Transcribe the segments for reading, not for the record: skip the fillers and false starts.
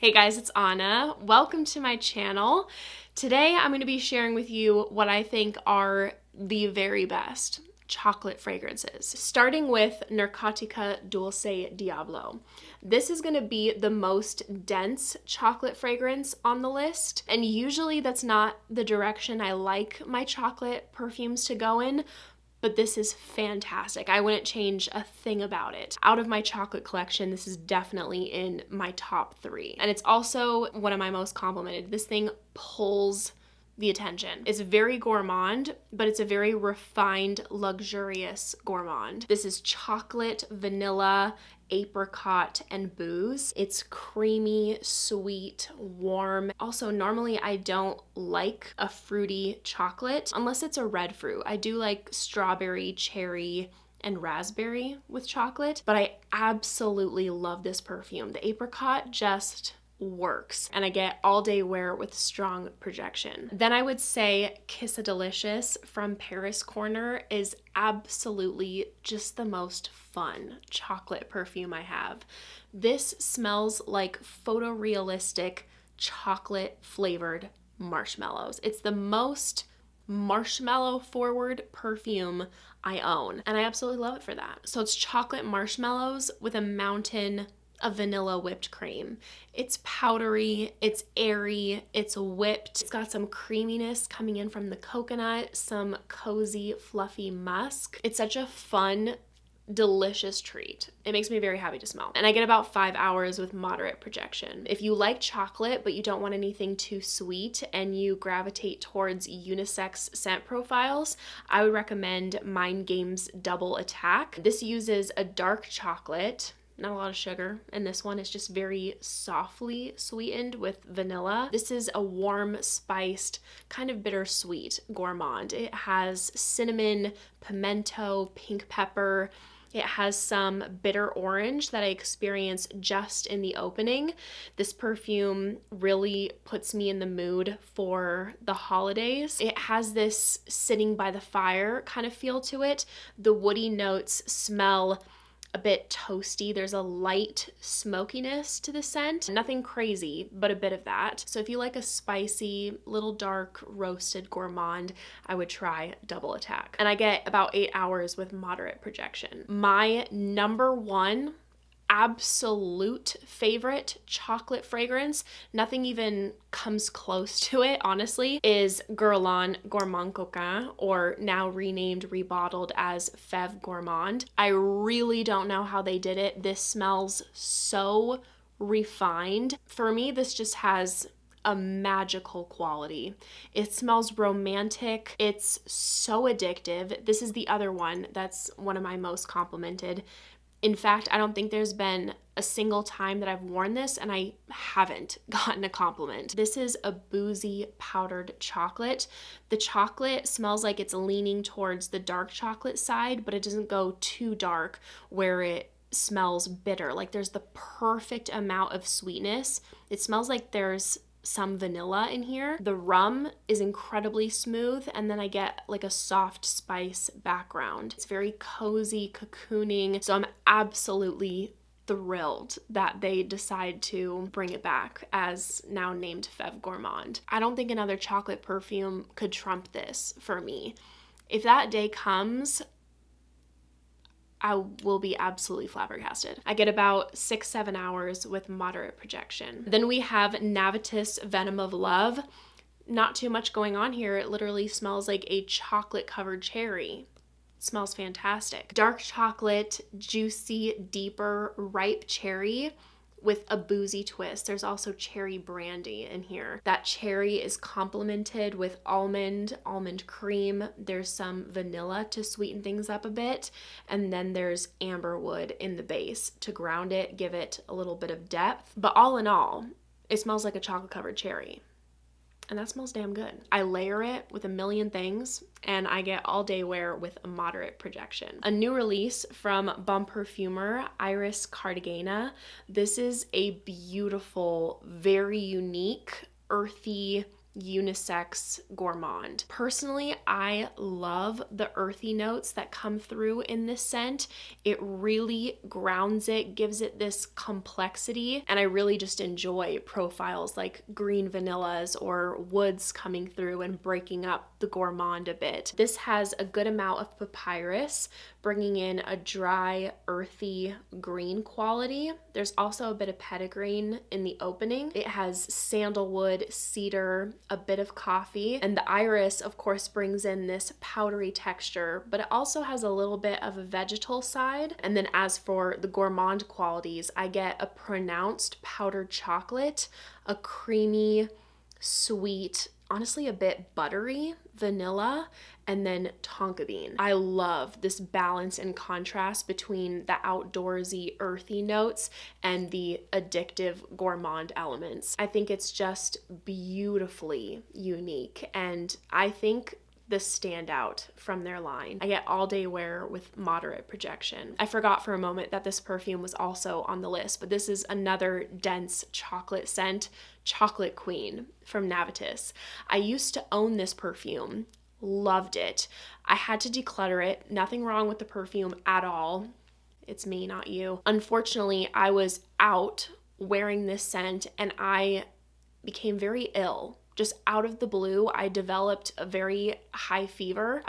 Hey guys, it's Anna. Welcome to my channel. Today I'm going to be sharing with you what I think are the very best chocolate fragrances, starting with Narcotica Dulce Diablo. This is going to be the most dense chocolate fragrance on the list, and usually that's not the direction I like my chocolate perfumes to go in, but this is fantastic. I wouldn't change a thing about it. Out of my chocolate collection, this is definitely in my top 3. And it's also one of my most complimented. This thing pulls the attention. It's very gourmand, but it's a very refined, luxurious gourmand. This is chocolate, vanilla, apricot, and booze. It's creamy, sweet, warm. Also, normally I don't like a fruity chocolate unless it's a red fruit. I do like strawberry, cherry, and raspberry with chocolate, but I absolutely love this perfume. The apricot just works, and I get all day wear with strong projection. Then I would say Qissa Delicious from Paris Corner is absolutely just the most fun chocolate perfume I have. This smells like photorealistic chocolate flavored marshmallows. It's the most marshmallow forward perfume I own, and I absolutely love it for that. So it's chocolate marshmallows with a mountain of vanilla whipped cream. It's powdery, it's airy, it's whipped. It's got some creaminess coming in from the coconut, some cozy, fluffy musk. It's such a fun, delicious treat. It makes me very happy to smell. And I get about 5 hours with moderate projection. If you like chocolate, but you don't want anything too sweet and you gravitate towards unisex scent profiles, I would recommend Mind Games Double Attack. This uses a dark chocolate, not a lot of sugar, and this one is just very softly sweetened with vanilla. This is a warm, spiced, kind of bittersweet gourmand. It has cinnamon, pimento, pink pepper. It has some bitter orange that I experience just in the opening. This perfume really puts me in the mood for the holidays. It has this sitting by the fire kind of feel to it. The woody notes smell a bit toasty. There's a light smokiness to the scent. Nothing crazy, but a bit of that. So if you like a spicy, little dark, roasted gourmand, I would try Double Attack. And I get about 8 hours with moderate projection. My number one absolute favorite chocolate fragrance, nothing even comes close to it, honestly, is Guerlain Gourmand Coquin, or now renamed, rebottled as Fève Gourmande. I really don't know how they did it. This smells so refined. For me, this just has a magical quality. It smells romantic. It's so addictive. This is the other one that's one of my most complimented. In fact, I don't think there's been a single time that I've worn this and I haven't gotten a compliment. This is a boozy powdered chocolate. The chocolate smells like it's leaning towards the dark chocolate side, but it doesn't go too dark where it smells bitter. Like there's the perfect amount of sweetness. It smells like there's some vanilla in here. The rum is incredibly smooth, and then I get like a soft spice background. It's very cozy, cocooning, so I'm absolutely thrilled that they decide to bring it back as now named Fève Gourmande. I don't think another chocolate perfume could trump this for me. If that day comes, I will be absolutely flabbergasted. I get about 6-7 hours with moderate projection. Then we have Navitus Venom of Love. Not too much going on here. It literally smells like a chocolate covered cherry. It smells fantastic. Dark chocolate, juicy, deeper, ripe cherry with a boozy twist. There's also cherry brandy in here. That cherry is complemented with almond cream. There's some vanilla to sweeten things up a bit. And then there's amberwood in the base to ground it, give it a little bit of depth. But all in all, it smells like a chocolate covered cherry. And that smells damn good. I layer it with a million things, and I get all day wear with a moderate projection. A new release from Parfumeur, Iris Cartagena. This is a beautiful, very unique, earthy, unisex gourmand. Personally, I love the earthy notes that come through in this scent. It really grounds it, gives it this complexity, and I really just enjoy profiles like green vanillas or woods coming through and breaking up the gourmand a bit. This has a good amount of papyrus, bringing in a dry, earthy green quality. There's also a bit of petitgreen in the opening. It has sandalwood, cedar, a bit of coffee, and the iris, of course, brings in this powdery texture, but it also has a little bit of a vegetal side. And then as for the gourmand qualities, I get a pronounced powdered chocolate, a creamy, sweet, honestly a bit buttery vanilla, and then tonka bean. I love this balance and contrast between the outdoorsy earthy notes and the addictive gourmand elements. I think it's just beautifully unique, and I think the standout from their line. I get all day wear with moderate projection. I forgot for a moment that this perfume was also on the list, but this is another dense chocolate scent, Chocolate Queen from Navitus. I used to own this perfume, loved it. I had to declutter it, nothing wrong with the perfume at all. It's me, not you. Unfortunately, I was out wearing this scent and I became very ill. Just out of the blue, I developed a very high fever,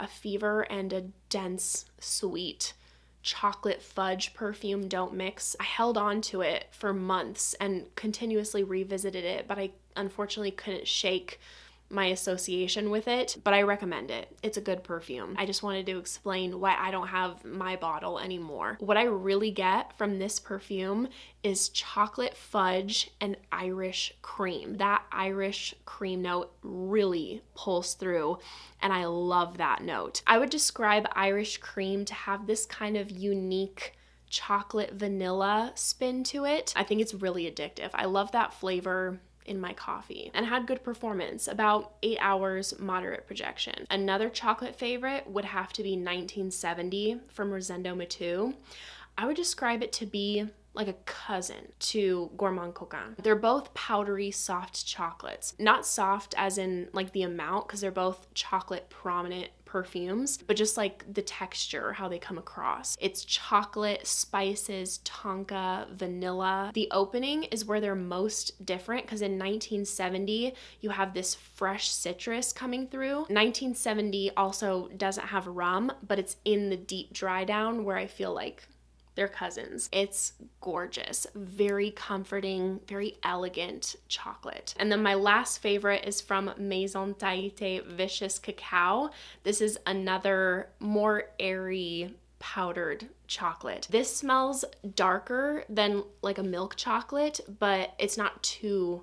and a dense, sweet chocolate fudge perfume don't mix. I held on to it for months and continuously revisited it, but I unfortunately couldn't shake my association with it, but I recommend it. It's a good perfume. I just wanted to explain why I don't have my bottle anymore. What I really get from this perfume is chocolate fudge and Irish cream. That Irish cream note really pulls through, and I love that note. I would describe Irish cream to have this kind of unique chocolate vanilla spin to it. I think it's really addictive. I love that flavor in my coffee, and had good performance, about 8 hours, moderate projection. Another chocolate favorite would have to be 1970 from Rosendo Matu. I would describe it to be like a cousin to Gourmand Coquin. They're both powdery, soft chocolates. Not soft as in like the amount, because they're both chocolate prominent perfumes, but just like the texture, how they come across. It's chocolate, spices, tonka, vanilla. The opening is where they're most different, because in 1970, you have this fresh citrus coming through. 1970 also doesn't have rum, but it's in the deep dry down where I feel like they're cousins. It's gorgeous, very comforting, very elegant chocolate. And then my last favorite is from Maison Tahiti Vicious Cacao. This is another more airy powdered chocolate. This smells darker than like a milk chocolate, but it's not too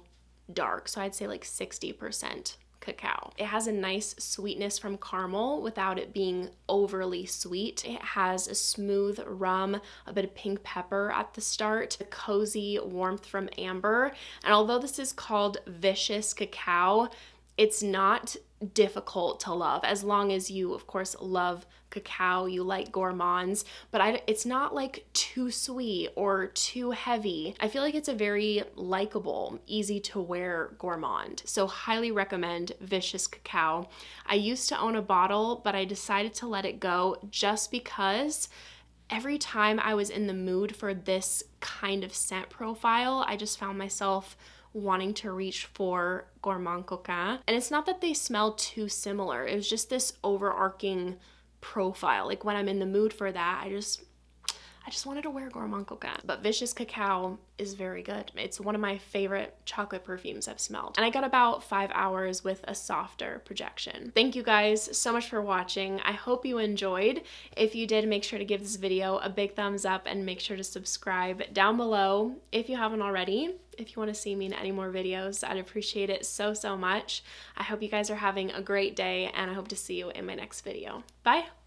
dark. So I'd say like 60% cacao. It has a nice sweetness from caramel without it being overly sweet. It has a smooth rum, a bit of pink pepper at the start, a cozy warmth from amber. And although this is called Vicious Cacao, it's not difficult to love, as long as you, of course, love cacao, you like gourmands, but it's not like too sweet or too heavy. I feel like it's a very likable, easy to wear gourmand. So highly recommend Vicious Cacao. I used to own a bottle, but I decided to let it go just because every time I was in the mood for this kind of scent profile, I just found myself wanting to reach for Gourmand Coquin. And it's not that they smell too similar. It was just this overarching profile. Like when I'm in the mood for that, I just wanted to wear Gourmand Coquin. But Vicious Cacao is very good. It's one of my favorite chocolate perfumes I've smelled. And I got about 5 hours with a softer projection. Thank you guys so much for watching. I hope you enjoyed. If you did, make sure to give this video a big thumbs up and make sure to subscribe down below if you haven't already. If you want to see me in any more videos, I'd appreciate it so, so much. I hope you guys are having a great day, and I hope to see you in my next video. Bye!